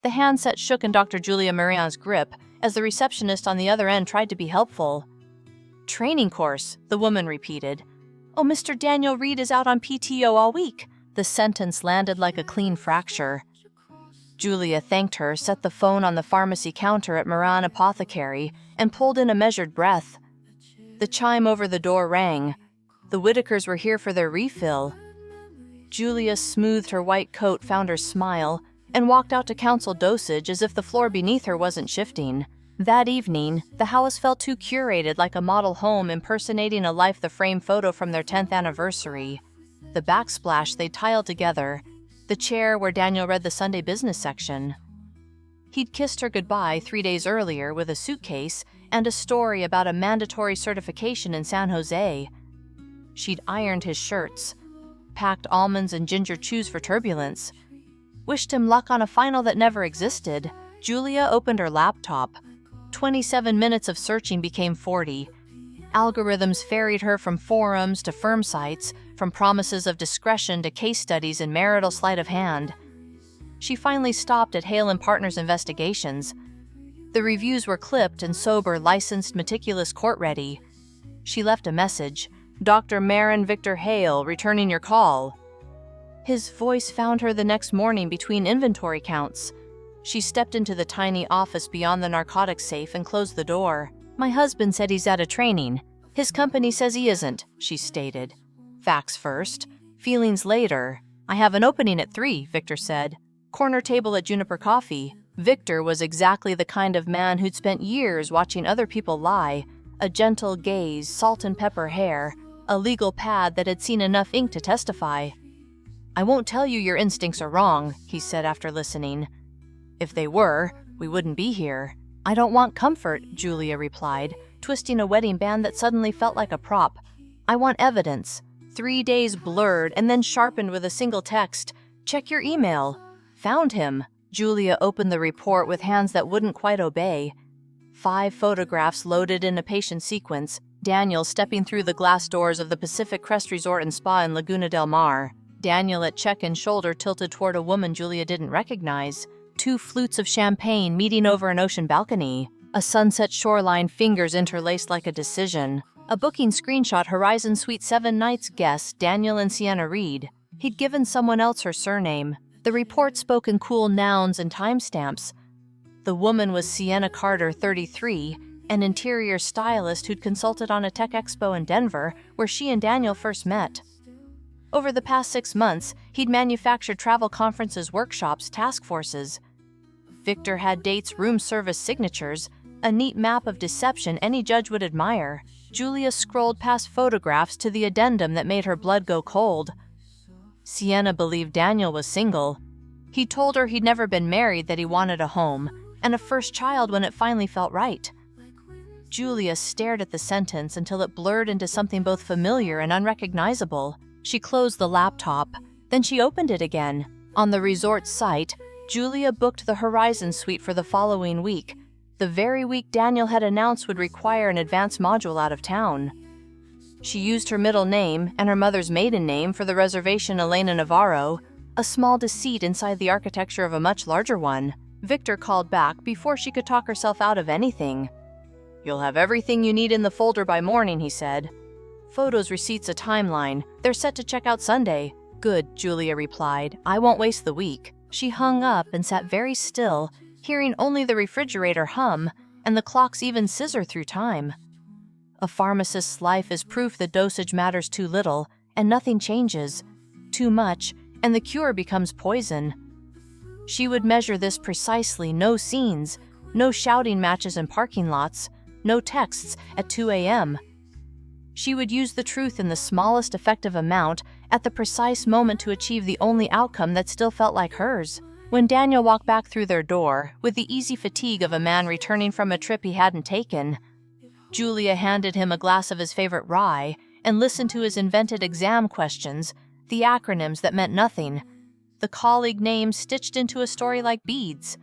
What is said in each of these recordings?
The handset shook in Dr. Julia Marian's grip as the receptionist on the other end tried to be helpful. "Training course," the woman repeated. "Oh, Mr. Daniel Reed is out on PTO all week." The sentence landed like a clean fracture. Julia thanked her, set the phone on the pharmacy counter at Moran Apothecary, and pulled in a measured breath. The chime over the door rang. The Whitakers were here for their refill. Julia smoothed her white coat, found her smile, and walked out to counsel dosage as if the floor beneath her wasn't shifting. That evening, the house felt too curated, like a model home impersonating a life the frame photo from their 10th anniversary. The backsplash they tiled together, the chair where Daniel read the Sunday business section. He'd kissed her goodbye 3 days earlier with a suitcase and a story about a mandatory certification in San Jose. She'd ironed his shirts, packed almonds and ginger chews for turbulence, wished him luck on a final that never existed. Julia opened her laptop. 27 minutes of searching became 40. Algorithms ferried her from forums to firm sites, from promises of discretion to case studies and marital sleight of hand. She finally stopped at Hale & Partners Investigations. The reviews were clipped and sober, licensed, meticulous, court-ready. She left a message. "Dr. Marin Victor Hale, returning your call." His voice found her the next morning between inventory counts. She stepped into the tiny office beyond the narcotics safe and closed the door. "My husband said he's at a training. His company says he isn't," she stated. "Facts first, feelings later. I have an opening at 3, Victor said. "Corner table at Juniper Coffee." Victor was exactly the kind of man who'd spent years watching other people lie. A gentle gaze, salt and pepper hair, a legal pad that had seen enough ink to testify. "I won't tell you your instincts are wrong," he said after listening. "If they were, we wouldn't be here." "I don't want comfort," Julia replied, twisting a wedding band that suddenly felt like a prop. "I want evidence." 3 days blurred and then sharpened with a single text. "Check your email." "Found him." Julia opened the report with hands that wouldn't quite obey. 5 photographs loaded in a patient sequence. Daniel stepping through the glass doors of the Pacific Crest Resort and Spa in Laguna del Mar. Daniel at check-in, shoulder tilted toward a woman Julia didn't recognize. 2 flutes of champagne meeting over an ocean balcony. A sunset shoreline, fingers interlaced like a decision. A booking screenshot, Horizon Suite 7 nights guests, Daniel and Sienna Reed. He'd given someone else her surname. The report spoke in cool nouns and timestamps. The woman was Sienna Carter, 33, an interior stylist who'd consulted on a tech expo in Denver, where she and Daniel first met. Over the past 6 months, he'd manufactured travel conferences, workshops, task forces. Victor had dates, room service, signatures, a neat map of deception any judge would admire. Julia scrolled past photographs to the addendum that made her blood go cold. Sienna believed Daniel was single. He told her he'd never been married, that he wanted a home, and a first child when it finally felt right. Julia stared at the sentence until it blurred into something both familiar and unrecognizable. She closed the laptop, then she opened it again. On the resort site, Julia booked the Horizon Suite for the following week, the very week Daniel had announced would require an advanced module out of town. She used her middle name and her mother's maiden name for the reservation, Elena Navarro, a small deceit inside the architecture of a much larger one. Victor called back before she could talk herself out of anything. "You'll have everything you need in the folder by morning," he said. "Photos, receipts, a timeline. They're set to check out Sunday." "Good," Julia replied. "I won't waste the week." She hung up and sat very still, hearing only the refrigerator hum and the clock's even scissor through time. A pharmacist's life is proof that dosage matters too little, and nothing changes. Too much, and the cure becomes poison. She would measure this precisely. No scenes, no shouting matches in parking lots, no texts at 2 a.m. She would use the truth in the smallest effective amount at the precise moment to achieve the only outcome that still felt like hers. When Daniel walked back through their door, with the easy fatigue of a man returning from a trip he hadn't taken, Julia handed him a glass of his favorite rye and listened to his invented exam questions, the acronyms that meant nothing, the colleague names stitched into a story like beads.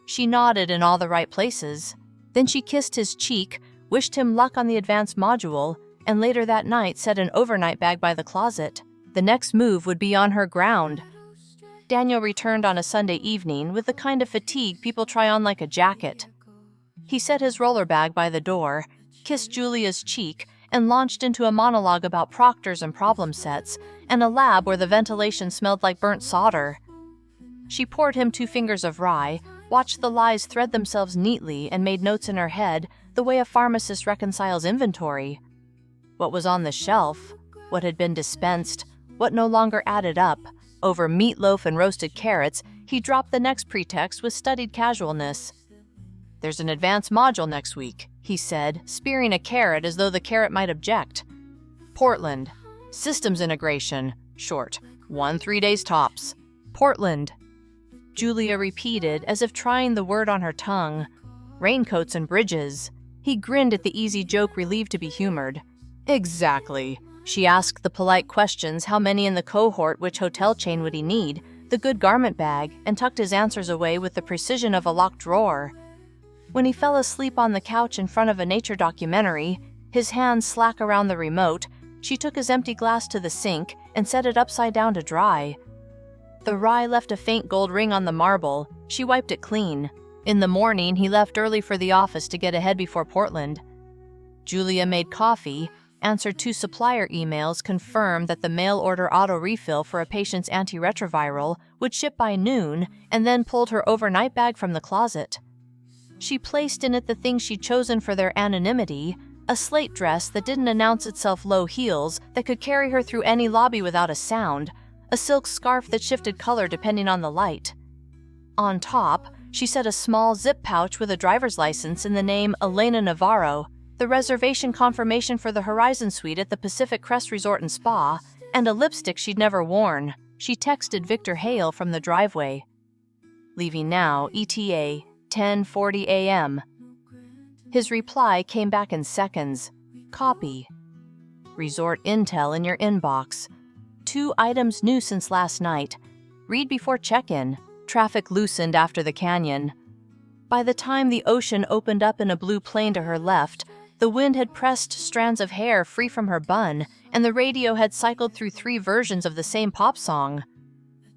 She nodded in all the right places. Then she kissed his cheek, wished him luck on the advanced module, and later that night set an overnight bag by the closet. The next move would be on her ground. Daniel returned on a Sunday evening with the kind of fatigue people try on like a jacket. He set his roller bag by the door, kissed Julia's cheek, and launched into a monologue about proctors and problem sets, and a lab where the ventilation smelled like burnt solder. She poured him 2 fingers of rye, watched the lies thread themselves neatly, and made notes in her head the way a pharmacist reconciles inventory. What was on the shelf, what had been dispensed, what no longer added up. Over meatloaf and roasted carrots, he dropped the next pretext with studied casualness. "There's an advanced module next week," he said, spearing a carrot as though the carrot might object. "Portland. Systems integration. Short. 1-3 days tops. Portland." Julia repeated, as if trying the word on her tongue. "Raincoats and bridges." He grinned at the easy joke, relieved to be humored. "Exactly." She asked the polite questions: how many in the cohort, which hotel chain would he need, the good garment bag, and tucked his answers away with the precision of a locked drawer. When he fell asleep on the couch in front of a nature documentary, his hands slack around the remote, she took his empty glass to the sink and set it upside down to dry. The rye left a faint gold ring on the marble. She wiped it clean. In the morning, he left early for the office to get ahead before Portland. Julia made coffee, answered 2 supplier emails, confirmed that the mail-order auto-refill for a patient's antiretroviral would ship by noon, and then pulled her overnight bag from the closet. She placed in it the things she'd chosen for their anonymity: a slate dress that didn't announce itself, low heels that could carry her through any lobby without a sound, a silk scarf that shifted color depending on the light. On top, she set a small zip pouch with a driver's license and the name Elena Navarro, the reservation confirmation for the Horizon Suite at the Pacific Crest Resort and Spa, and a lipstick she'd never worn. She texted Victor Hale from the driveway. "Leaving now, ETA, 10:40 a.m. His reply came back in seconds. "Copy." "Resort intel in your inbox. 2 items new since last night. Read before check-in. Traffic loosened after the canyon." By the time the ocean opened up in a blue plain to her left, the wind had pressed strands of hair free from her bun, and the radio had cycled through 3 versions of the same pop song.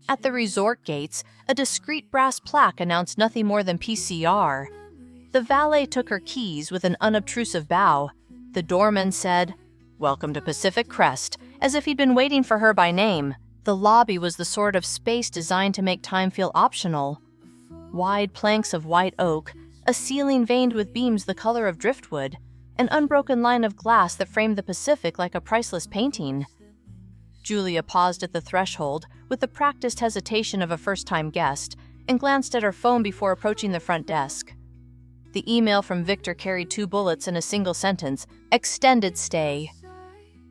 At the resort gates, a discreet brass plaque announced nothing more than PCR. The valet took her keys with an unobtrusive bow. The doorman said, "Welcome to Pacific Crest," as if he'd been waiting for her by name. The lobby was the sort of space designed to make time feel optional. Wide planks of white oak, a ceiling veined with beams the color of driftwood, an unbroken line of glass that framed the Pacific like a priceless painting. Julia paused at the threshold with the practiced hesitation of a first-time guest and glanced at her phone before approaching the front desk. The email from Victor carried 2 bullets in a single sentence: extended stay.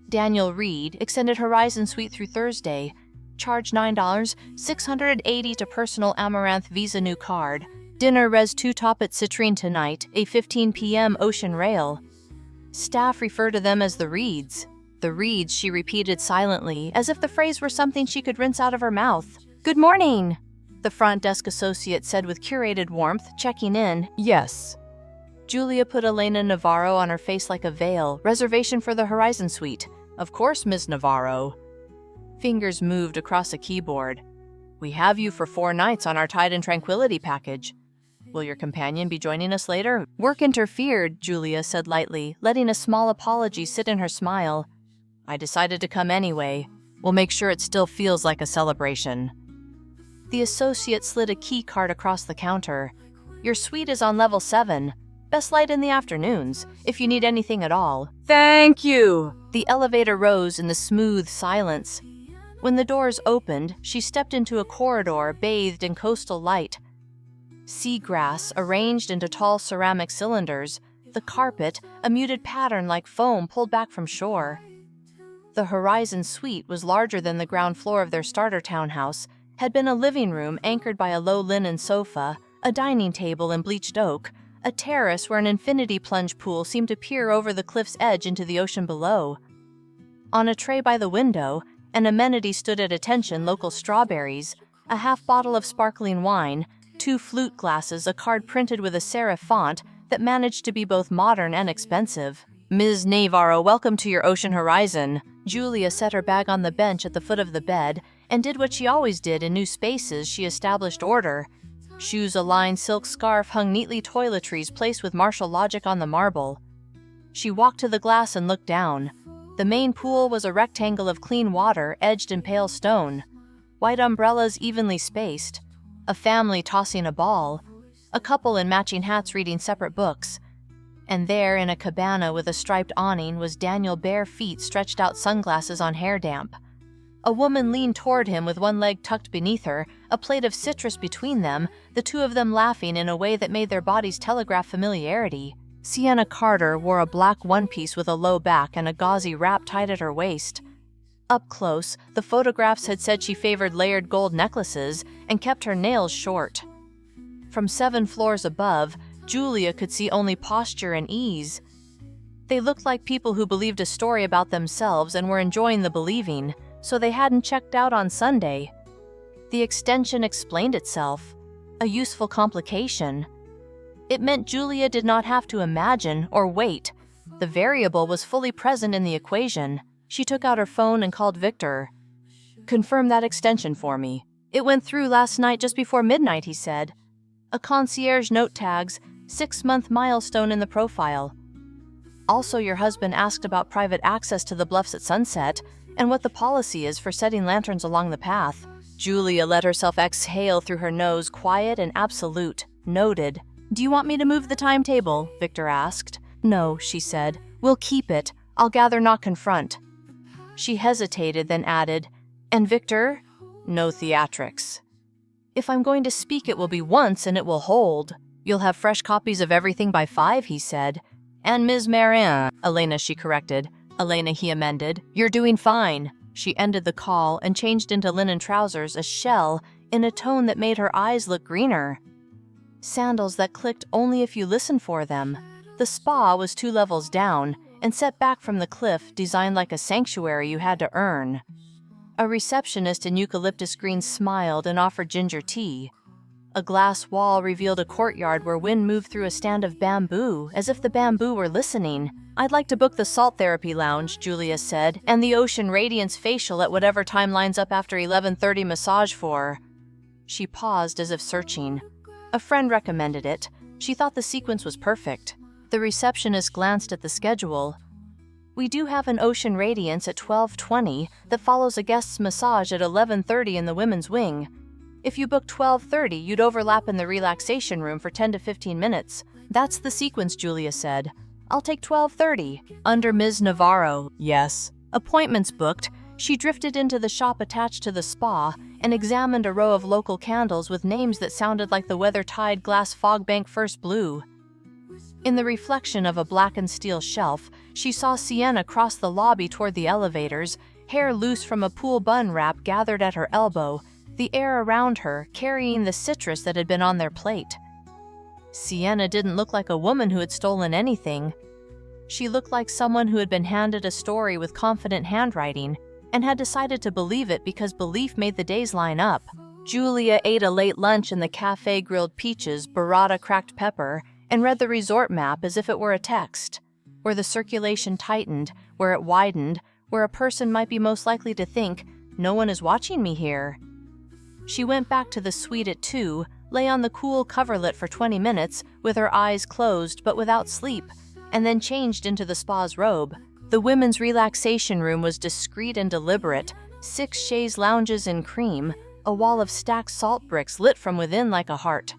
Daniel Reed, extended Horizon Suite through Thursday. Charge $9, $680 to personal Amaranth Visa new card. Dinner res 2 top at Citrine tonight, a 15 p.m. Ocean Rail. Staff refer to them as the Reeds. The Reeds, she repeated silently, as if the phrase were something she could rinse out of her mouth. "Good morning," the front desk associate said with curated warmth, checking in. "Yes." Julia put Elena Navarro on her face like a veil. "Reservation for the Horizon Suite." "Of course, Miss Navarro." Fingers moved across a keyboard. "We have you for 4 nights on our Tide and Tranquility package. Will your companion be joining us later?" "Work interfered," Julia said lightly, letting a small apology sit in her smile. "I decided to come anyway. We'll make sure it still feels like a celebration." The associate slid a key card across the counter. "Your suite is on level 7. Best light in the afternoons, if you need anything at all." "Thank you!" The elevator rose in the smooth silence. When the doors opened, she stepped into a corridor bathed in coastal light. Seagrass arranged into tall ceramic cylinders, the carpet a muted pattern like foam pulled back from shore. The Horizon Suite was larger than the ground floor of their starter townhouse, had been a living room anchored by a low linen sofa, a dining table in bleached oak, a terrace where an infinity plunge pool seemed to peer over the cliff's edge into the ocean below. On a tray by the window, an amenity stood at attention: local strawberries, a half bottle of sparkling wine, 2 flute glasses, a card printed with a serif font that managed to be both modern and expensive. "Ms. Navarro, welcome to your ocean horizon." Julia set her bag on the bench at the foot of the bed and did what she always did in new spaces. She established order. Shoes-aligned silk scarf hung neatly, toiletries placed with martial logic on the marble. She walked to the glass and looked down. The main pool was a rectangle of clean water edged in pale stone. White umbrellas evenly spaced. A family tossing a ball. A couple in matching hats reading separate books. And there, in a cabana with a striped awning, was Daniel, bare feet, stretched out, sunglasses on, hair damp. A woman leaned toward him with one leg tucked beneath her, a plate of citrus between them, the two of them laughing in a way that made their bodies telegraph familiarity. Sienna Carter wore a black one-piece with a low back and a gauzy wrap tied at her waist. Up close, the photographs had said she favored layered gold necklaces and kept her nails short. From 7 floors above, Julia could see only posture and ease. They looked like people who believed a story about themselves and were enjoying the believing, so they hadn't checked out on Sunday. The extension explained itself, a useful complication. It meant Julia did not have to imagine or wait. The variable was fully present in the equation. She took out her phone and called Victor. "Confirm that extension for me." "It went through last night just before midnight," he said. A concierge note tags, 6-month milestone in the profile. Also, your husband asked about private access to the bluffs at sunset and what the policy is for setting lanterns along the path. Julia let herself exhale through her nose, quiet and absolute. Noted. "Do you want me to move the timetable?" Victor asked. "No," she said. "We'll keep it. I'll gather, not confront." She hesitated, then added, "And Victor?" "No theatrics. If I'm going to speak, it will be once and it will hold. You'll have fresh copies of everything by 5, he said. And Ms. Marin, Elena, she corrected. Elena, he amended. You're doing fine. She ended the call and changed into linen trousers, a shell, in a tone that made her eyes look greener. Sandals that clicked only if you listened for them. The spa was 2 levels down and set back from the cliff, designed like a sanctuary you had to earn. A receptionist in eucalyptus green smiled and offered ginger tea. A glass wall revealed a courtyard where wind moved through a stand of bamboo, as if the bamboo were listening. "I'd like to book the salt therapy lounge," Julia said, "and the ocean radiance facial at whatever time lines up after 11:30 massage for." She paused as if searching. A friend recommended it. She thought the sequence was perfect. The receptionist glanced at the schedule. "We do have an ocean radiance at 12:20 that follows a guest's massage at 11:30 in the women's wing. If you book 12:30, you'd overlap in the relaxation room for 10 to 15 minutes. That's the sequence," Julia said. "I'll take 12:30. Under Ms. Navarro." "Yes." Appointments booked, she drifted into the shop attached to the spa and examined a row of local candles with names that sounded like the weather-tied glass fog bank First Blue. In the reflection of a blackened steel shelf, she saw Sienna cross the lobby toward the elevators, hair loose from a pool bun wrap gathered at her elbow, the air around her carrying the citrus that had been on their plate. Sienna didn't look like a woman who had stolen anything. She looked like someone who had been handed a story with confident handwriting and had decided to believe it because belief made the days line up. Julia ate a late lunch in the cafe, grilled peaches, burrata, cracked pepper, and read the resort map as if it were a text. Where the circulation tightened, where it widened, where a person might be most likely to think, "No one is watching me here." She went back to the suite at 2, lay on the cool coverlet for 20 minutes, with her eyes closed but without sleep, and then changed into the spa's robe. The women's relaxation room was discreet and deliberate, 6 chaise lounges in cream, a wall of stacked salt bricks lit from within like a heart.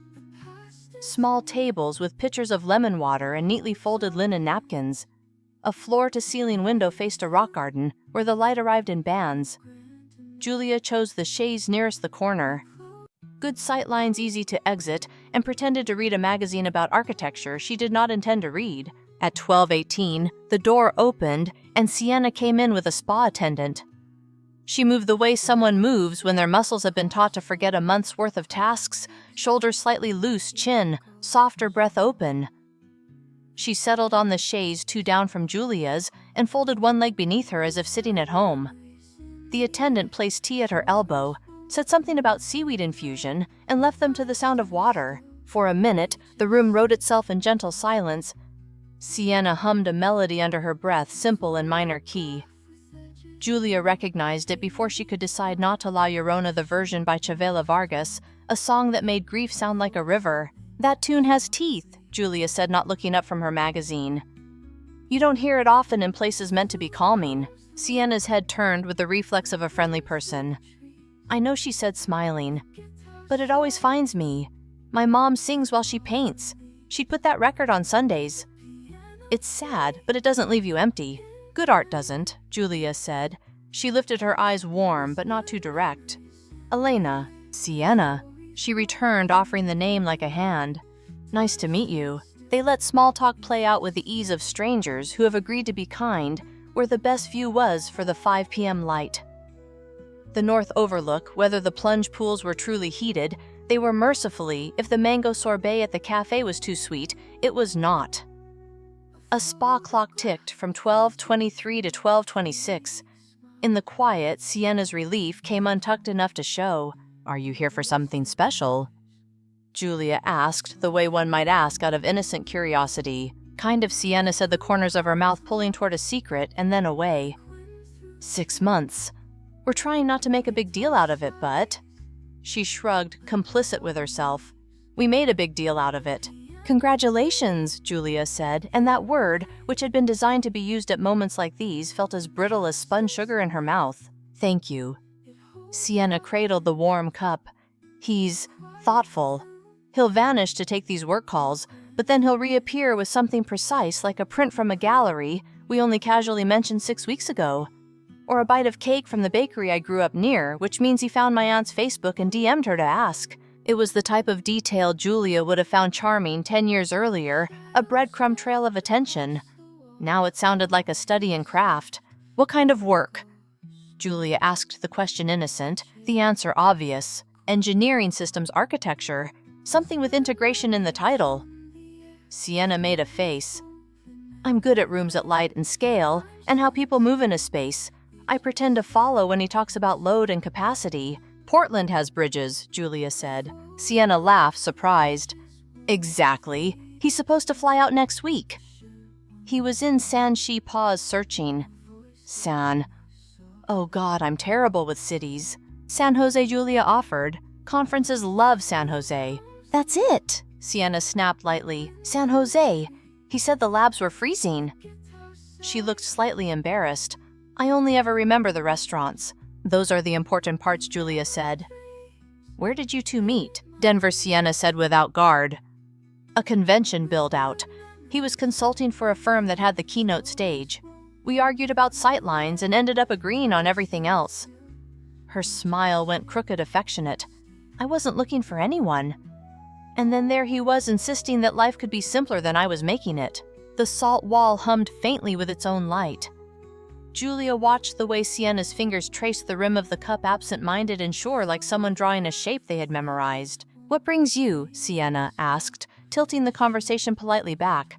Small tables with pitchers of lemon water and neatly folded linen napkins. A floor-to-ceiling window faced a rock garden, where the light arrived in bands. Julia chose the chaise nearest the corner. Good sightlines, easy to exit, and pretended to read a magazine about architecture she did not intend to read. At 12:18, the door opened, and Sienna came in with a spa attendant. She moved the way someone moves when their muscles have been taught to forget a month's worth of tasks, shoulders slightly loose, chin, softer breath open. She settled on the chaise 2 down from Julia's and folded one leg beneath her as if sitting at home. The attendant placed tea at her elbow, said something about seaweed infusion, and left them to the sound of water. For a minute, the room wrote itself in gentle silence. Sienna hummed a melody under her breath, simple and minor key. Julia recognized it before she could decide not to La Llorona the version by Chavela Vargas, a song that made grief sound like a river. "That tune has teeth," Julia said, not looking up from her magazine. "You don't hear it often in places meant to be calming." Sienna's head turned with the reflex of a friendly person. "I know," she said, smiling, "but it always finds me. My mom sings while she paints. She'd put that record on Sundays. It's sad, but it doesn't leave you empty. Good art doesn't," Julia said. She lifted her eyes, warm but not too direct. "Elena." "Sienna." She returned, offering the name like a hand. "Nice to meet you." They let small talk play out with the ease of strangers who have agreed to be kind, where the best view was for the 5 p.m. light. The north overlook, whether the plunge pools were truly heated, they were mercifully, if the mango sorbet at the cafe was too sweet, it was not. A spa clock ticked from 12:23 to 12:26. In the quiet, Sienna's relief came untucked enough to show. "Are you here for something special?" Julia asked, the way one might ask out of innocent curiosity. "Kind of," Sienna said, the corners of her mouth pulling toward a secret and then away. 6 months. We're trying not to make a big deal out of it, but..." She shrugged, complicit with herself. "We made a big deal out of it." "Congratulations," Julia said, and that word, which had been designed to be used at moments like these, felt as brittle as spun sugar in her mouth. "Thank you." Sienna cradled the warm cup. "He's thoughtful. He'll vanish to take these work calls, but then he'll reappear with something precise like a print from a gallery we only casually mentioned 6 weeks ago. Or a bite of cake from the bakery I grew up near, which means he found my aunt's Facebook and DM'd her to ask." It was the type of detail Julia would have found charming 10 years earlier, a breadcrumb trail of attention. Now it sounded like a study in craft. "What kind of work?" Julia asked the question innocent, the answer obvious. "Engineering systems architecture, something with integration in the title." Sienna made a face. "I'm good at rooms at light and scale, and how people move in a space. I pretend to follow when he talks about load and capacity. Portland has bridges," Julia said. Sienna laughed, surprised. "Exactly. He's supposed to fly out next week." "He was in San." She paused, searching. "San. Oh God, I'm terrible with cities." "San Jose," Julia offered. "Conferences love San Jose." "That's it," Sienna snapped lightly. "San Jose. He said the labs were freezing." She looked slightly embarrassed. "I only ever remember the restaurants." "Those are the important parts," Julia said. "Where did you two meet?" Denver, Sienna said without guard. "A convention build-out. He was consulting for a firm that had the keynote stage. We argued about sightlines and ended up agreeing on everything else." Her smile went crooked, affectionate. "I wasn't looking for anyone." And then there he was, insisting that life could be simpler than I was making it. The salt wall hummed faintly with its own light. Julia watched the way Sienna's fingers traced the rim of the cup, absent-minded and sure, like someone drawing a shape they had memorized. "What brings you?" Sienna asked, tilting the conversation politely back.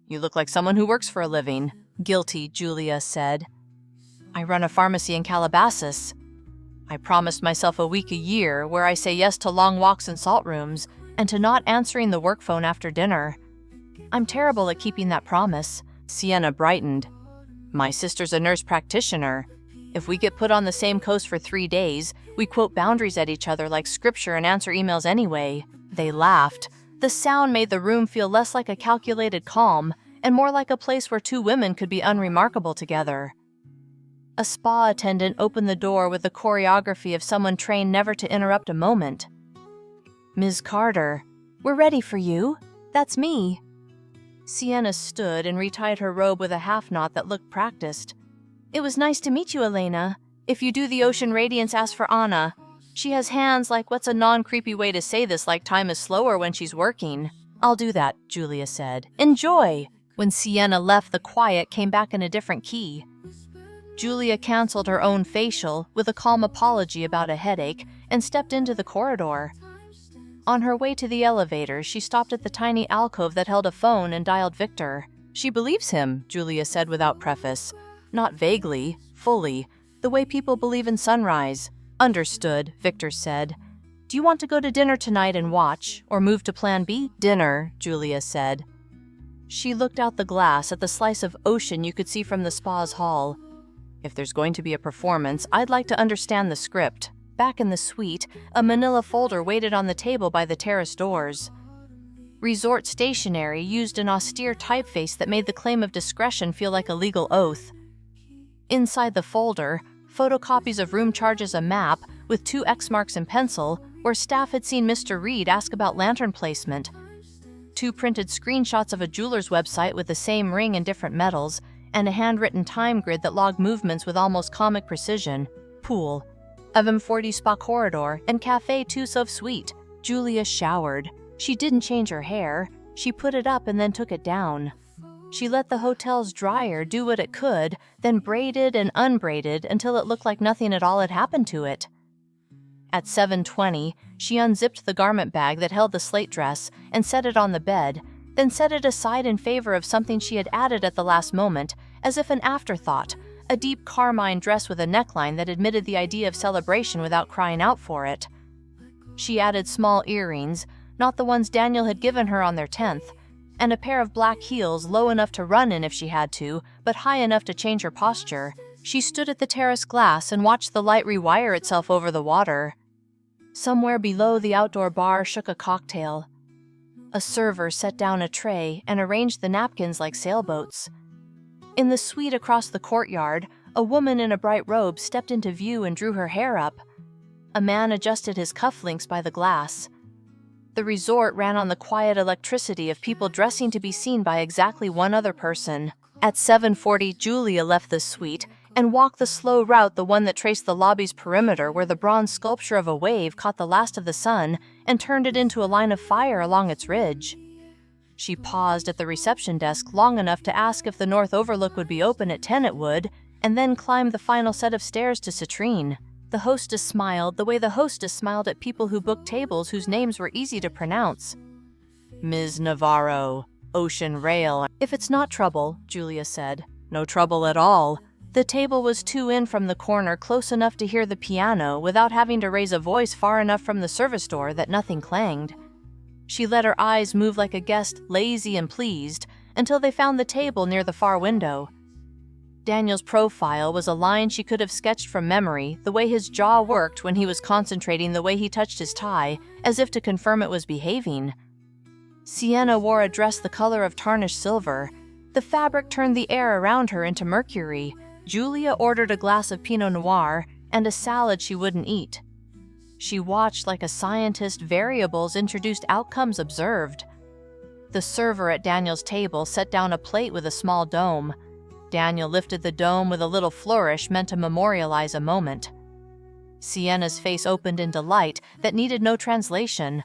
"You look like someone who works for a living." "Guilty," Julia said. "I run a pharmacy in Calabasas. I promised myself a week a year where I say yes to long walks in salt rooms and to not answering the work phone after dinner. I'm terrible at keeping that promise." Sienna brightened. "My sister's a nurse practitioner. If we get put on the same coast for 3 days, we quote boundaries at each other like scripture and answer emails anyway." They laughed. The sound made the room feel less like a calculated calm and more like a place where two women could be unremarkable together. A spa attendant opened the door with the choreography of someone trained never to interrupt a moment. "Ms. Carter, we're ready for you. That's me." Sienna stood and retied her robe with a half-knot that looked practiced. "It was nice to meet you, Elena. If you do the Ocean Radiance, ask for Anna. She has hands like, what's a non-creepy way to say this, like time is slower when she's working." "I'll do that," Julia said. "Enjoy." When Sienna left, the quiet came back in a different key. Julia canceled her own facial with a calm apology about a headache and stepped into the corridor. On her way to the elevator, she stopped at the tiny alcove that held a phone and dialed Victor. "She believes him," Julia said without preface. "Not vaguely, fully, the way people believe in sunrise." "Understood," Victor said. "Do you want to go to dinner tonight and watch, or move to plan B?" "Dinner," Julia said. She looked out the glass at the slice of ocean you could see from the spa's hall. If there's going to be a performance, I'd like to understand the script. Back in the suite, a manila folder waited on the table by the terrace doors. Resort stationery used an austere typeface that made the claim of discretion feel like a legal oath. Inside the folder, photocopies of room charges, a map with 2 X marks in pencil where staff had seen Mr. Reed ask about lantern placement, 2 printed screenshots of a jeweler's website with the same ring in different metals, and a handwritten time grid that logged movements with almost comic precision. Pool, of M40 Spa Corridor, and Café Tusov Suite. Julia showered. She didn't change her hair. She put it up and then took it down. She let the hotel's dryer do what it could, then braided and unbraided until it looked like nothing at all had happened to it. At 7:20, she unzipped the garment bag that held the slate dress and set it on the bed, then set it aside in favor of something she had added at the last moment, as if an afterthought, a deep carmine dress with a neckline that admitted the idea of celebration without crying out for it. She added small earrings, not the ones Daniel had given her on their 10th, and a pair of black heels low enough to run in if she had to, but high enough to change her posture. She stood at the terrace glass and watched the light rewire itself over the water. Somewhere below the outdoor bar shook a cocktail. A server set down a tray and arranged the napkins like sailboats. In the suite across the courtyard, a woman in a bright robe stepped into view and drew her hair up. A man adjusted his cufflinks by the glass. The resort ran on the quiet electricity of people dressing to be seen by exactly one other person. At 7:40, Julia left the suite and walked the slow route, the one that traced the lobby's perimeter where the bronze sculpture of a wave caught the last of the sun and turned it into a line of fire along its ridge. She paused at the reception desk long enough to ask if the north overlook would be open at 10. It would, and then climbed the final set of stairs to Citrine. The hostess smiled the way the hostess smiled at people who booked tables whose names were easy to pronounce. Ms. Navarro, Ocean Rail. If it's not trouble, Julia said. No trouble at all. The table was 2 in from the corner, close enough to hear the piano without having to raise a voice far enough from the service door that nothing clanged. She let her eyes move like a guest, lazy and pleased, until they found the table near the far window. Daniel's profile was a line she could have sketched from memory, the way his jaw worked when he was concentrating, the way he touched his tie, as if to confirm it was behaving. Sienna wore a dress the color of tarnished silver. The fabric turned the air around her into mercury. Julia ordered a glass of Pinot Noir and a salad she wouldn't eat. She watched like a scientist, variables introduced, outcomes observed. The server at Daniel's table set down a plate with a small dome. Daniel lifted the dome with a little flourish meant to memorialize a moment. Sienna's face opened in delight that needed no translation.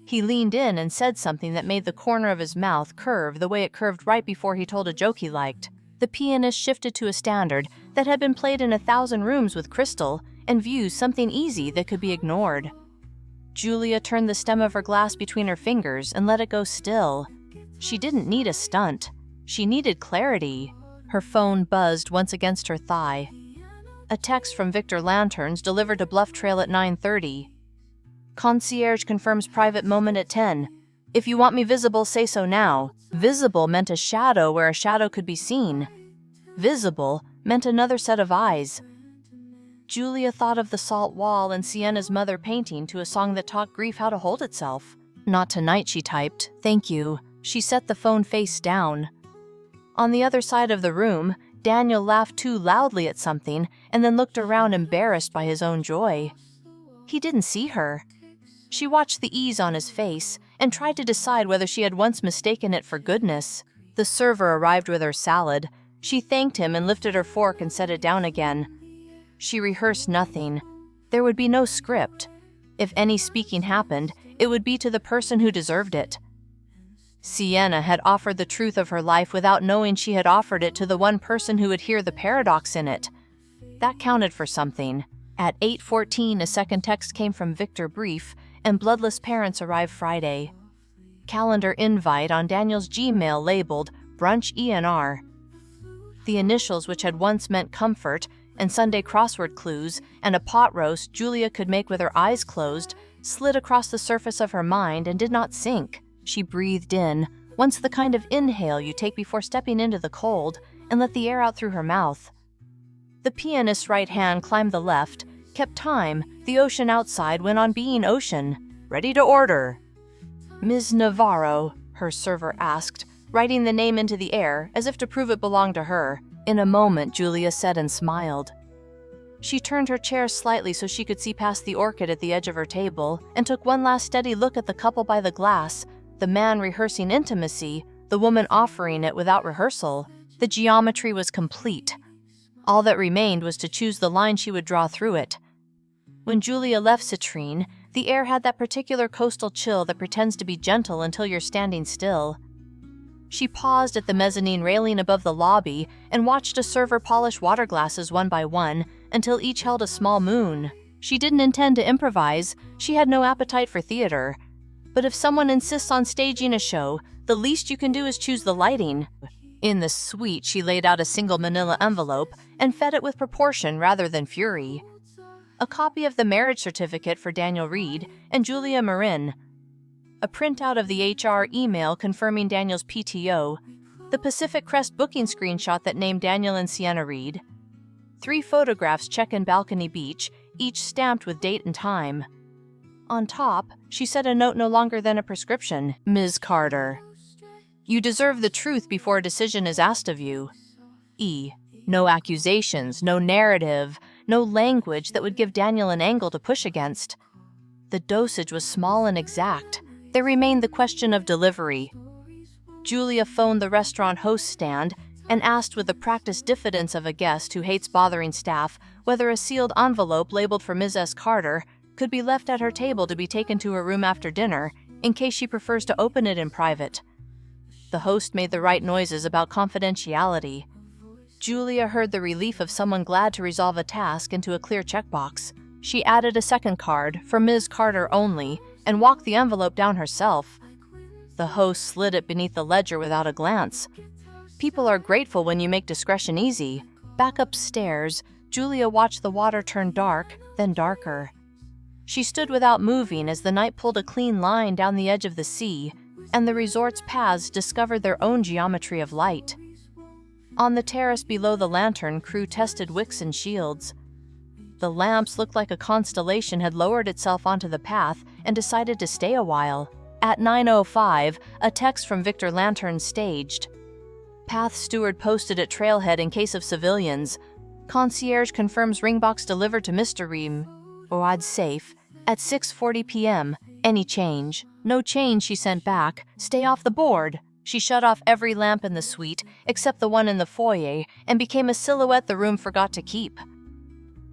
He leaned in and said something that made the corner of his mouth curve the way it curved right before he told a joke he liked. The pianist shifted to a standard that had been played in 1,000 rooms with crystal and views, something easy that could be ignored. Julia turned the stem of her glass between her fingers and let it go still. She didn't need a stunt. She needed clarity. Her phone buzzed once against her thigh. A text from Victor Lanterns delivered to Bluff Trail at 9:30. Concierge confirms private moment at 10. If you want me visible, say so now. Visible meant a shadow where a shadow could be seen. Visible meant another set of eyes. Julia thought of the salt wall and Sienna's mother painting to a song that taught grief how to hold itself. Not tonight, she typed. Thank you. She set the phone face down. On the other side of the room, Daniel laughed too loudly at something and then looked around, embarrassed by his own joy. He didn't see her. She watched the ease on his face and tried to decide whether she had once mistaken it for goodness. The server arrived with her salad. She thanked him and lifted her fork and set it down again. She rehearsed nothing. There would be no script. If any speaking happened, it would be to the person who deserved it. Sienna had offered the truth of her life without knowing she had offered it to the one person who would hear the paradox in it. That counted for something. At 8:14, a second text came from Victor Brief, and bloodless parents arrive Friday. Calendar invite on Daniel's Gmail labeled Brunch ENR. The initials, which had once meant comfort, and Sunday crossword clues, and a pot roast Julia could make with her eyes closed, slid across the surface of her mind and did not sink. She breathed in, once the kind of inhale you take before stepping into the cold, and let the air out through her mouth. The pianist's right hand climbed the left, kept time, the ocean outside went on being ocean. "Ready to order." "Ms. Navarro?" her server asked, writing the name into the air as if to prove it belonged to her. In a moment, Julia said and smiled. She turned her chair slightly so she could see past the orchid at the edge of her table and took one last steady look at the couple by the glass, the man rehearsing intimacy, the woman offering it without rehearsal. The geometry was complete. All that remained was to choose the line she would draw through it. When Julia left Citrine, the air had that particular coastal chill that pretends to be gentle until you're standing still. She paused at the mezzanine railing above the lobby and watched a server polish water glasses one by one until each held a small moon. She didn't intend to improvise, she had no appetite for theater. But if someone insists on staging a show, the least you can do is choose the lighting. In the suite, she laid out a single manila envelope and fed it with proportion rather than fury. A copy of the marriage certificate for Daniel Reed and Julia Marin, a printout of the HR email confirming Daniel's PTO, the Pacific Crest booking screenshot that named Daniel and Sienna Reed, 3 photographs check in Balcony Beach, each stamped with date and time. On top, she said a note no longer than a prescription. "Ms. Carter, you deserve the truth before a decision is asked of you. E. No accusations, no narrative, no language that would give Daniel an angle to push against." The dosage was small and exact. There remained the question of delivery. Julia phoned the restaurant host stand and asked with the practiced diffidence of a guest who hates bothering staff whether a sealed envelope labeled for Ms. S. Carter could be left at her table to be taken to her room after dinner in case she prefers to open it in private. The host made the right noises about confidentiality. Julia heard the relief of someone glad to resolve a task into a clear checkbox. She added a second card, for Ms. Carter only, and walked the envelope down herself. The host slid it beneath the ledger without a glance. People are grateful when you make discretion easy. Back upstairs, Julia watched the water turn dark, then darker. She stood without moving as the night pulled a clean line down the edge of the sea, and the resort's paths discovered their own geometry of light. On the terrace below the lantern, crew tested wicks and shields. The lamps looked like a constellation had lowered itself onto the path and decided to stay a while. At 9:05, a text from Victor Lantern staged. Path steward posted at trailhead in case of civilians. Concierge confirms ringbox delivered to Mr. Reem, Oad safe, at 6:40 p.m. Any change? No change, she sent back. Stay off the board. She shut off every lamp in the suite, except the one in the foyer, and became a silhouette the room forgot to keep.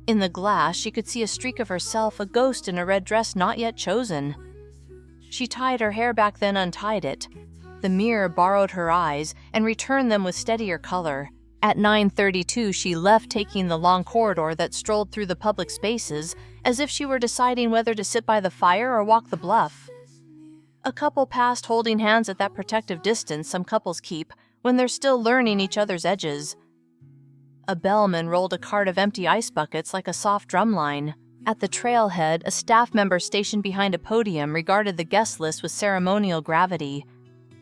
In the glass, she could see a streak of herself, a ghost in a red dress not yet chosen. She tied her hair back, then untied it. The mirror borrowed her eyes and returned them with steadier color. At 9:32, she left, taking the long corridor that strolled through the public spaces, as if she were deciding whether to sit by the fire or walk the bluff. A couple passed holding hands at that protective distance some couples keep when they're still learning each other's edges. A bellman rolled a cart of empty ice buckets like a soft drumline. At the trailhead, a staff member stationed behind a podium regarded the guest list with ceremonial gravity.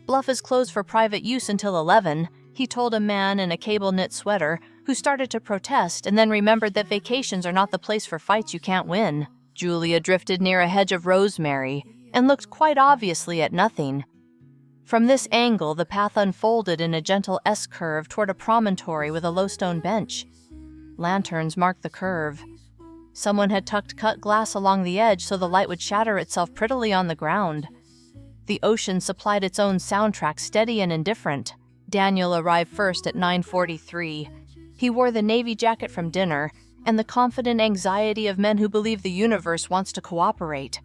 "Bluff is closed for private use until 11, he told a man in a cable-knit sweater who started to protest and then remembered that vacations are not the place for fights you can't win. Julia drifted near a hedge of rosemary and looked quite obviously at nothing. From this angle, the path unfolded in a gentle S-curve toward a promontory with a low stone bench. Lanterns marked the curve. Someone had tucked cut glass along the edge so the light would shatter itself prettily on the ground. The ocean supplied its own soundtrack, steady and indifferent. Daniel arrived first at 9:43. He wore the navy jacket from dinner and the confident anxiety of men who believe the universe wants to cooperate.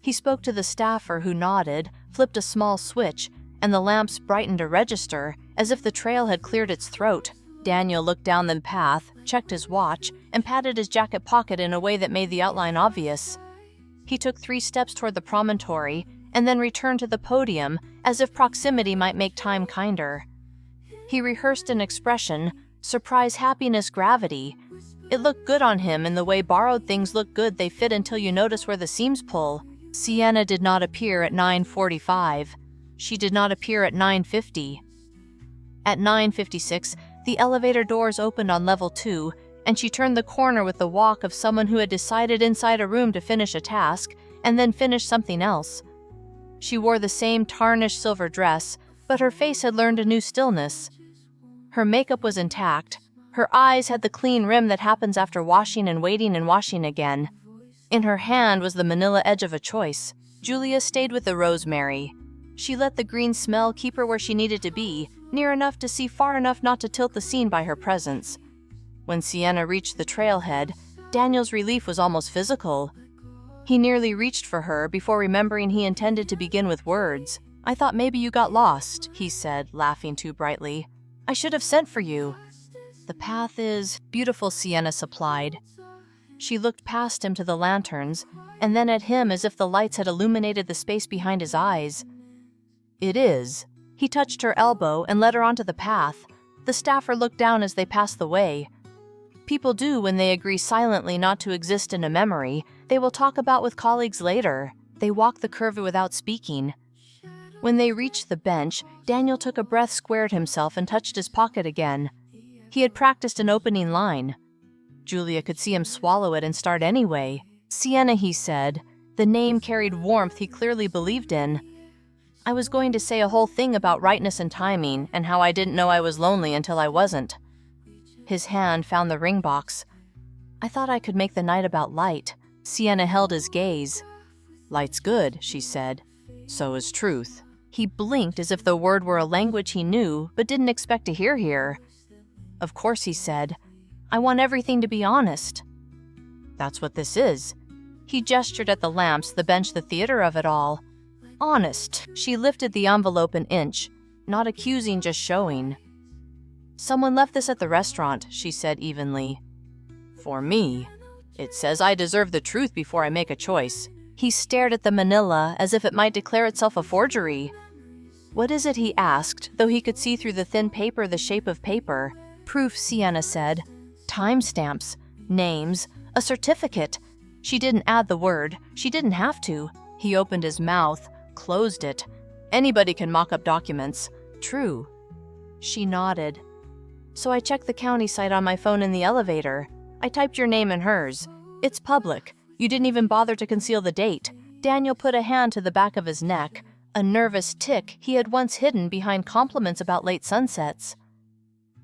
He spoke to the staffer who nodded, flipped a small switch, and the lamps brightened a register, as if the trail had cleared its throat. Daniel looked down the path, checked his watch, and patted his jacket pocket in a way that made the outline obvious. He took 3 steps toward the promontory, and then returned to the podium, as if proximity might make time kinder. He rehearsed an expression, surprise, happiness, gravity. It looked good on him in the way borrowed things look good, they fit until you notice where the seams pull. Sienna did not appear at 9:45. She did not appear at 9:50. At 9:56, the elevator doors opened on level 2, and she turned the corner with the walk of someone who had decided inside a room to finish a task and then finish something else. She wore the same tarnished silver dress, but her face had learned a new stillness. Her makeup was intact. Her eyes had the clean rim that happens after washing and waiting and washing again. In her hand was the manila edge of a choice. Julia stayed with the rosemary. She let the green smell keep her where she needed to be, near enough to see far enough not to tilt the scene by her presence. When Sienna reached the trailhead, Daniel's relief was almost physical. He nearly reached for her before remembering he intended to begin with words. "I thought maybe you got lost," he said, laughing too brightly. "I should have sent for you." "The path is beautiful," Sienna supplied. She looked past him to the lanterns, and then at him as if the lights had illuminated the space behind his eyes. "It is." He touched her elbow and led her onto the path. The staffer looked down as they passed the way. People do when they agree silently not to exist in a memory they will talk about with colleagues later. They walked the curve without speaking. When they reached the bench, Daniel took a breath, squared himself, and touched his pocket again. He had practiced an opening line. Julia could see him swallow it and start anyway. "Sienna," he said. The name carried warmth he clearly believed in. "I was going to say a whole thing about rightness and timing, and how I didn't know I was lonely until I wasn't." His hand found the ring box. "I thought I could make the night about light." Sienna held his gaze. "Light's good," she said. "So is truth." He blinked as if the word were a language he knew, but didn't expect to hear here. "Of course," he said. "I want everything to be honest." "That's what this is." He gestured at the lamps, the bench, the theater of it all. "Honest." She lifted the envelope an inch, not accusing, just showing. "Someone left this at the restaurant," she said evenly. "For me. It says I deserve the truth before I make a choice." He stared at the manila as if it might declare itself a forgery. "What is it?" he asked, though he could see through the thin paper the shape of paper. "Proof," Sienna said. "Timestamps, names, a certificate." She didn't add the word. She didn't have to. He opened his mouth, closed it. "Anybody can mock up documents." "True." She nodded. "So I checked the county site on my phone in the elevator. I typed your name and hers. It's public. You didn't even bother to conceal the date." Daniel put a hand to the back of his neck, a nervous tic he had once hidden behind compliments about late sunsets.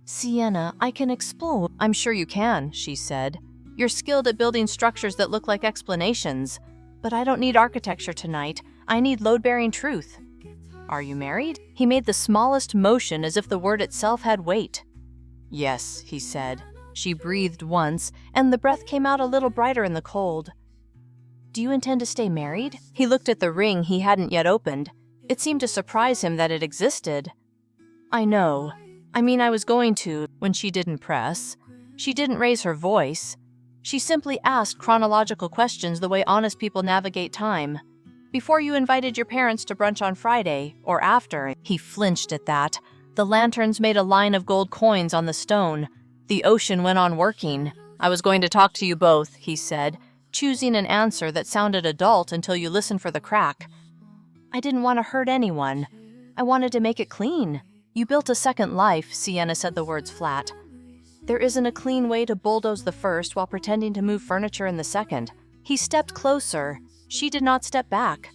"Sienna, I can explode." "I'm sure you can," she said. "You're skilled at building structures that look like explanations. But I don't need architecture tonight. I need load-bearing truth." "Are you married?" He made the smallest motion as if the word itself had weight. "Yes," he said. She breathed once, and the breath came out a little brighter in the cold. "Do you intend to stay married?" He looked at the ring he hadn't yet opened. It seemed to surprise him that it existed. "I know. I mean, I was going to," when she didn't press. She didn't raise her voice. She simply asked chronological questions the way honest people navigate time. "Before you invited your parents to brunch on Friday, or after?" He flinched at that. The lanterns made a line of gold coins on the stone. The ocean went on working. "I was going to talk to you both," he said, choosing an answer that sounded adult until you listened for the crack. "I didn't want to hurt anyone. I wanted to make it clean." "You built a second life," Sienna said the words flat. "There isn't a clean way to bulldoze the first while pretending to move furniture in the second." He stepped closer. She did not step back.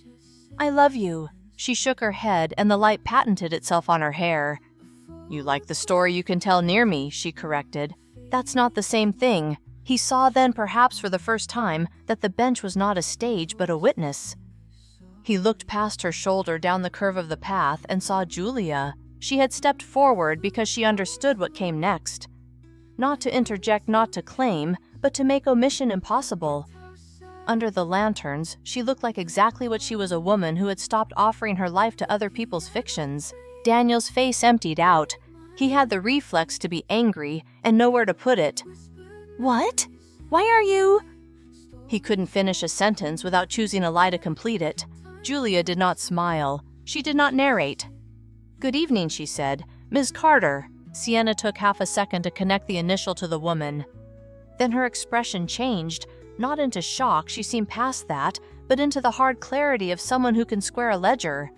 "I love you." She shook her head, and the light patented itself on her hair. "You like the story you can tell near me," she corrected. "That's not the same thing." He saw then, perhaps for the first time, that the bench was not a stage but a witness. He looked past her shoulder down the curve of the path and saw Julia. She had stepped forward because she understood what came next. Not to interject, not to claim, but to make omission impossible. Under the lanterns, she looked like exactly what she was, a woman who had stopped offering her life to other people's fictions. Daniel's face emptied out. He had the reflex to be angry and nowhere to put it. "What? Why are you—" He couldn't finish a sentence without choosing a lie to complete it. Julia did not smile. She did not narrate. "Good evening," she said. "Ms. Carter." Sienna took half a second to connect the initial to the woman. Then her expression changed, not into shock, she seemed past that, but into the hard clarity of someone who can square a ledger.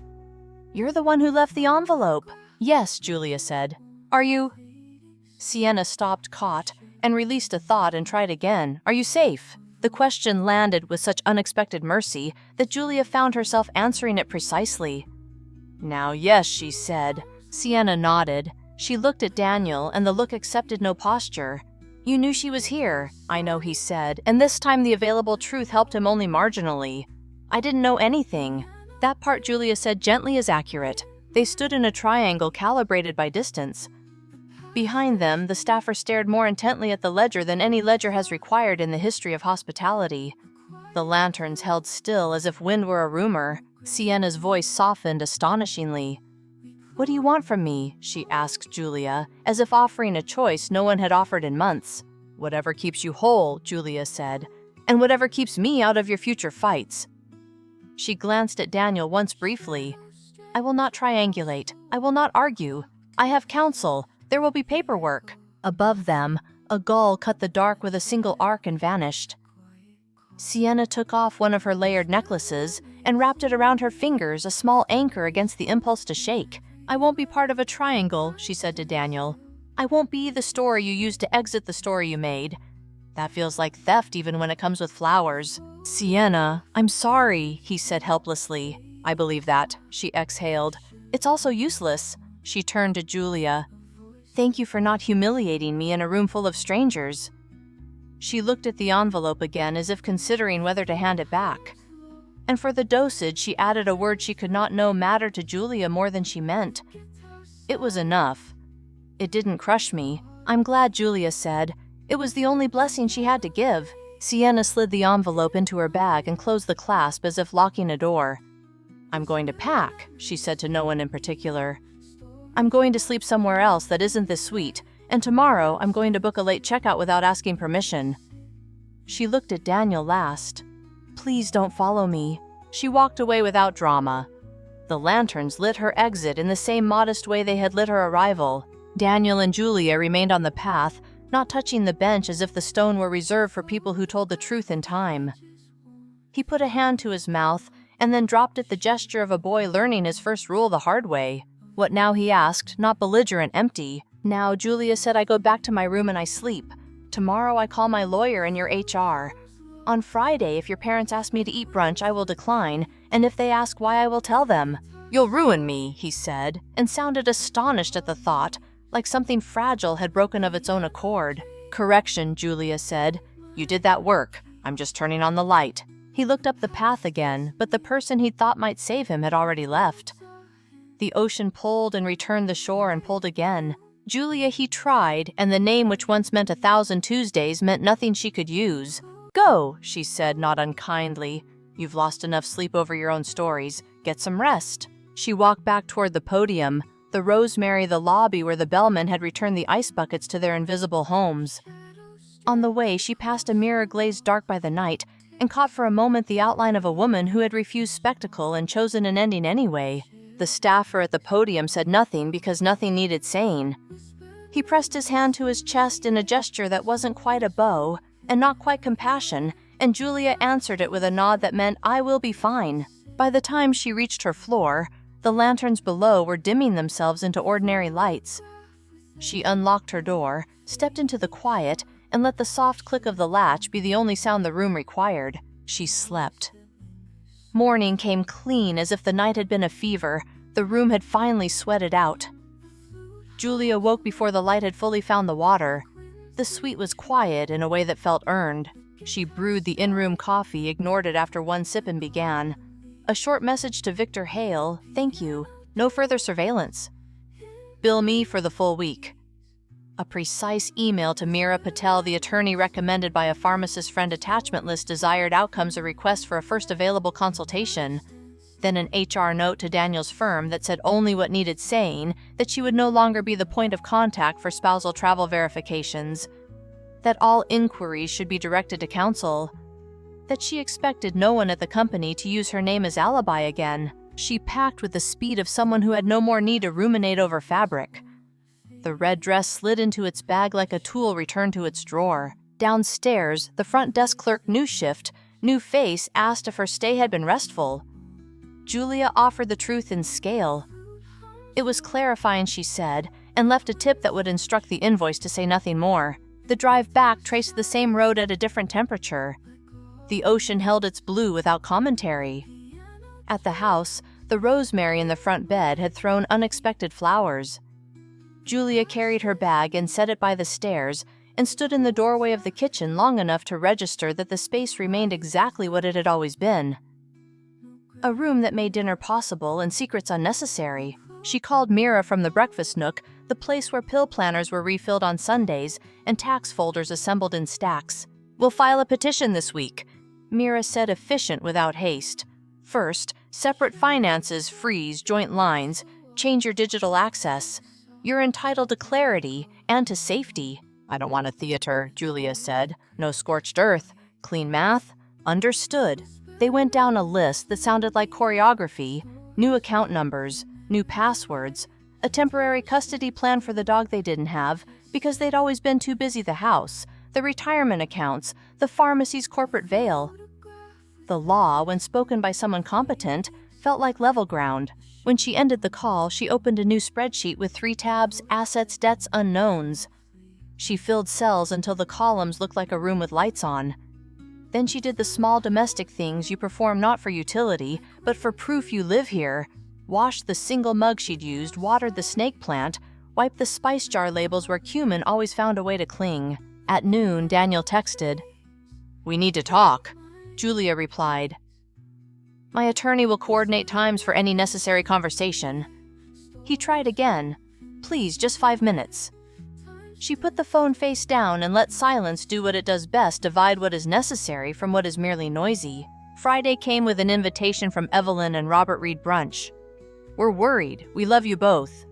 "You're the one who left the envelope." "Yes," Julia said. "Are you—" Sienna stopped, caught, and released a thought and tried again. Are you safe? The question landed with such unexpected mercy that Julia found herself answering it precisely. Now, yes, she said. Sienna nodded. She looked at Daniel, and the look accepted no posture. You knew she was here. I know, he said, and this time the available truth helped him only marginally. I didn't know anything. That part, Julia said gently, is accurate. They stood in a triangle calibrated by distance. Behind them, the staffer stared more intently at the ledger than any ledger has required in the history of hospitality. The lanterns held still as if wind were a rumor. Sienna's voice softened astonishingly. What do you want from me? She asked Julia, as if offering a choice no one had offered in months. Whatever keeps you whole, Julia said, and whatever keeps me out of your future fights. She glanced at Daniel once briefly. I will not triangulate. I will not argue. I have counsel. There will be paperwork. Above them, a gull cut the dark with a single arc and vanished. Sienna took off one of her layered necklaces and wrapped it around her fingers, a small anchor against the impulse to shake. I won't be part of a triangle, she said to Daniel. I won't be the story you used to exit the story you made. That feels like theft even when it comes with flowers. Sienna, I'm sorry, he said helplessly. I believe that, she exhaled. It's also useless. She turned to Julia. Thank you for not humiliating me in a room full of strangers. She looked at the envelope again as if considering whether to hand it back. And for the dosage, she added a word she could not know mattered to Julia more than she meant. It was enough. It didn't crush me. I'm glad, Julia said. It was the only blessing she had to give. Sienna slid the envelope into her bag and closed the clasp as if locking a door. I'm going to pack, she said to no one in particular. I'm going to sleep somewhere else that isn't this suite, and tomorrow I'm going to book a late checkout without asking permission. She looked at Daniel last. Please don't follow me. She walked away without drama. The lanterns lit her exit in the same modest way they had lit her arrival. Daniel and Julia remained on the path, not touching the bench as if the stone were reserved for people who told the truth in time. He put a hand to his mouth and then dropped it, the gesture of a boy learning his first rule the hard way. What now, he asked, not belligerent, empty. Now, Julia said, I go back to my room and I sleep. Tomorrow I call my lawyer and your HR. On Friday, if your parents ask me to eat brunch, I will decline, and if they ask why, I will tell them. You'll ruin me, he said, and sounded astonished at the thought, like something fragile had broken of its own accord. Correction, Julia said. You did that work. I'm just turning on the light. He looked up the path again, but the person he thought might save him had already left. The ocean pulled and returned the shore and pulled again. Julia, he tried, and the name which once meant 1,000 Tuesdays meant nothing she could use. Go, she said, not unkindly. You've lost enough sleep over your own stories. Get some rest. She walked back toward the podium, the rosemary, the lobby where the bellman had returned the ice buckets to their invisible homes. On the way, she passed a mirror glazed dark by the night and caught for a moment the outline of a woman who had refused spectacle and chosen an ending anyway. The staffer at the podium said nothing because nothing needed saying. He pressed his hand to his chest in a gesture that wasn't quite a bow and not quite compassion, and Julia answered it with a nod that meant, I will be fine. By the time she reached her floor, the lanterns below were dimming themselves into ordinary lights. She unlocked her door, stepped into the quiet, and let the soft click of the latch be the only sound the room required. She slept. Morning came clean as if the night had been a fever. The room had finally sweated out. Julia woke before the light had fully found the water. The suite was quiet in a way that felt earned. She brewed the in-room coffee, ignored it after one sip, and began. A short message to Victor Hale, thank you, no further surveillance. Bill me for the full week. A precise email to Meera Patel, the attorney recommended by a pharmacist friend attachment list, desired outcomes, a request for a first available consultation. Then an HR note to Daniel's firm that said only what needed saying, that she would no longer be the point of contact for spousal travel verifications, that all inquiries should be directed to counsel, that she expected no one at the company to use her name as alibi again. She packed with the speed of someone who had no more need to ruminate over fabric. The red dress slid into its bag like a tool returned to its drawer. Downstairs, the front desk clerk, new shift, new face, asked if her stay had been restful. Julia offered the truth in scale. It was clarifying, she said, and left a tip that would instruct the invoice to say nothing more. The drive back traced the same road at a different temperature. The ocean held its blue without commentary. At the house, the rosemary in the front bed had thrown unexpected flowers. Julia carried her bag and set it by the stairs and stood in the doorway of the kitchen long enough to register that the space remained exactly what it had always been. A room that made dinner possible and secrets unnecessary. She called Mira from the breakfast nook, the place where pill planners were refilled on Sundays and tax folders assembled in stacks. "We'll file a petition this week," Mira said, efficient without haste. "First, separate finances, freeze, joint lines, change your digital access. You're entitled to clarity and to safety." "I don't want a theater," Julia said. "No scorched earth. Clean math? Understood." They went down a list that sounded like choreography: new account numbers, new passwords, a temporary custody plan for the dog they didn't have because they'd always been too busy, the house, the retirement accounts, the pharmacy's corporate veil. The law, when spoken by someone competent, felt like level ground. When she ended the call, she opened a new spreadsheet with 3 tabs: assets, debts, unknowns. She filled cells until the columns looked like a room with lights on. Then she did the small domestic things you perform not for utility, but for proof you live here. Washed the single mug she'd used, watered the snake plant, wiped the spice jar labels where cumin always found a way to cling. At noon, Daniel texted. "We need to talk," Julia replied. "My attorney will coordinate times for any necessary conversation." He tried again. "Please, just 5 minutes." She put the phone face down and let silence do what it does best: divide what is necessary from what is merely noisy. Friday came with an invitation from Evelyn and Robert Reed brunch. "We're worried. We love you both."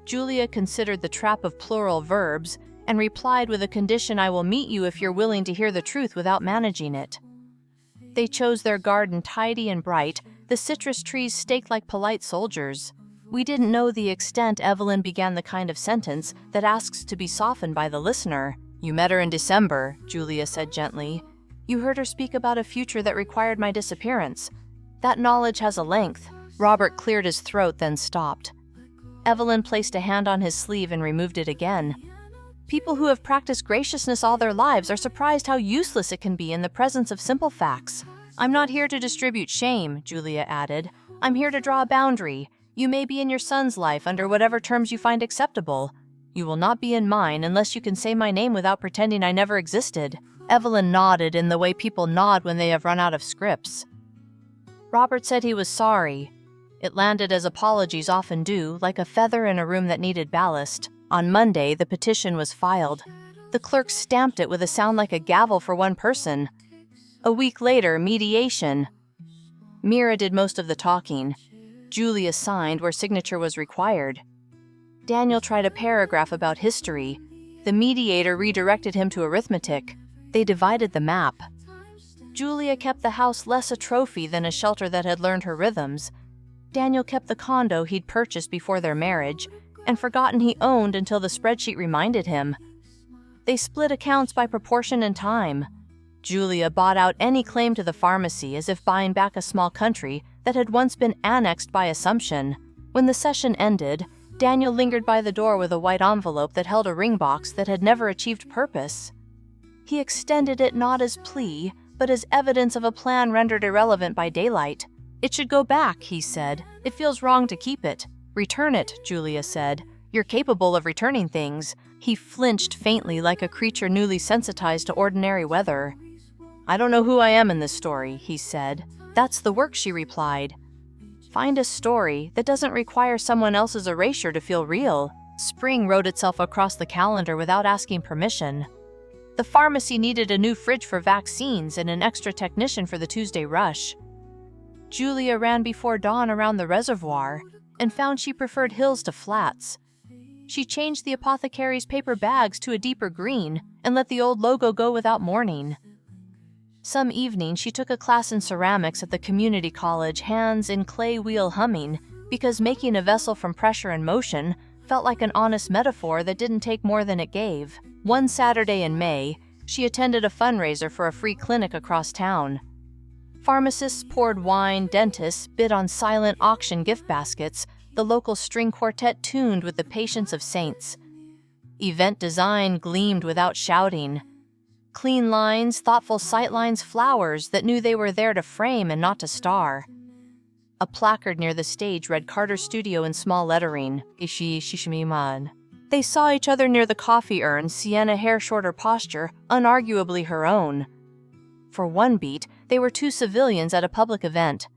Julia considered the trap of plural verbs and replied with a condition: "I will meet you if you're willing to hear the truth without managing it." They chose their garden tidy and bright, the citrus trees staked like polite soldiers. "We didn't know the extent," Evelyn began the kind of sentence that asks to be softened by the listener. "You met her in December," Julia said gently. "You heard her speak about a future that required my disappearance. That knowledge has a length." Robert cleared his throat, then stopped. Evelyn placed a hand on his sleeve and removed it again. "People who have practiced graciousness all their lives are surprised how useless it can be in the presence of simple facts." "I'm not here to distribute shame," Julia added. "I'm here to draw a boundary. You may be in your son's life under whatever terms you find acceptable. You will not be in mine unless you can say my name without pretending I never existed." Evelyn nodded in the way people nod when they have run out of scripts. Robert said he was sorry. It landed as apologies often do, like a feather in a room that needed ballast. On Monday, the petition was filed. The clerk stamped it with a sound like a gavel for one person. A week later, mediation. Mira did most of the talking. Julia signed where signature was required. Daniel tried a paragraph about history. The mediator redirected him to arithmetic. They divided the map. Julia kept the house less a trophy than a shelter that had learned her rhythms. Daniel kept the condo he'd purchased before their marriage and forgotten he owned until the spreadsheet reminded him. They split accounts by proportion and time. Julia bought out any claim to the pharmacy as if buying back a small country that had once been annexed by assumption. When the session ended, Daniel lingered by the door with a white envelope that held a ring box that had never achieved purpose. He extended it not as plea, but as evidence of a plan rendered irrelevant by daylight. "It should go back," he said. "It feels wrong to keep it." "Return it," Julia said. "You're capable of returning things." He flinched faintly like a creature newly sensitized to ordinary weather. "I don't know who I am in this story," he said. "That's the work," she replied. "Find a story that doesn't require someone else's erasure to feel real." Spring wrote itself across the calendar without asking permission. The pharmacy needed a new fridge for vaccines and an extra technician for the Tuesday rush. Julia ran before dawn around the reservoir and found she preferred hills to flats. She changed the apothecary's paper bags to a deeper green and let the old logo go without mourning. Some evening, she took a class in ceramics at the community college, hands in clay wheel humming, because making a vessel from pressure and motion felt like an honest metaphor that didn't take more than it gave. One Saturday in May, she attended a fundraiser for a free clinic across town. Pharmacists poured wine, dentists bid on silent auction gift baskets, the local string quartet tuned with the patience of saints. Event design gleamed without shouting. Clean lines, thoughtful sightlines, flowers that knew they were there to frame and not to star. A placard near the stage read Carter Studio in small lettering, Ishi Shishimiman. They saw each other near the coffee urn, Sienna hair shorter posture, unarguably her own. For one beat, they were two civilians at a public event.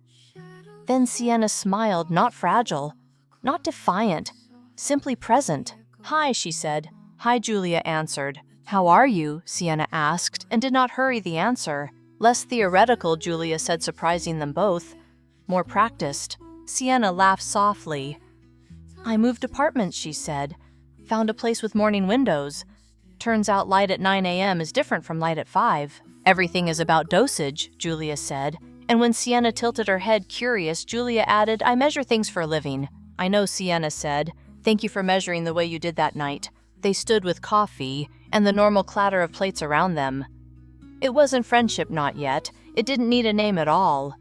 Then Sienna smiled, not fragile, not defiant, simply present. "Hi," she said. "Hi," Julia answered. "How are you?" Sienna asked, and did not hurry the answer. Less theoretical, Julia said, surprising them both. More practiced. Sienna laughed softly. "I moved apartments," she said. "Found a place with morning windows. Turns out light at 9 a.m. is different from light at 5. Everything is about dosage," Julia said. And when Sienna tilted her head curious, Julia added, "I measure things for a living." "I know," Sienna said. "Thank you for measuring the way you did that night." They stood with coffee and the normal clatter of plates around them. It wasn't friendship, not yet. It didn't need a name at all.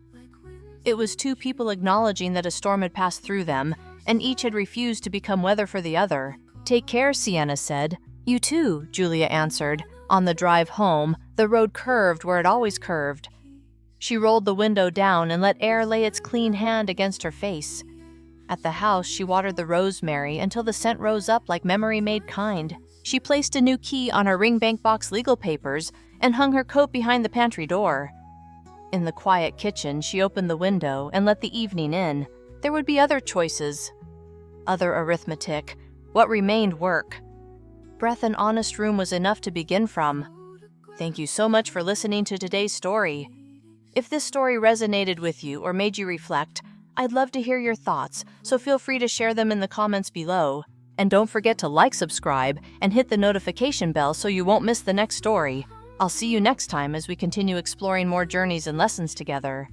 It was two people acknowledging that a storm had passed through them, and each had refused to become weather for the other. "Take care," Sienna said. "You too," Julia answered. On the drive home, the road curved where it always curved. She rolled the window down and let air lay its clean hand against her face. At the house, she watered the rosemary until the scent rose up like memory made kind. She placed a new key on her ring bank box legal papers and hung her coat behind the pantry door. In the quiet kitchen, she opened the window and let the evening in. There would be other choices. Other arithmetic. What remained work. Breath and honest room was enough to begin from. Thank you so much for listening to today's story. If this story resonated with you or made you reflect, I'd love to hear your thoughts, so feel free to share them in the comments below. And don't forget to like, subscribe, and hit the notification bell so you won't miss the next story. I'll see you next time as we continue exploring more journeys and lessons together.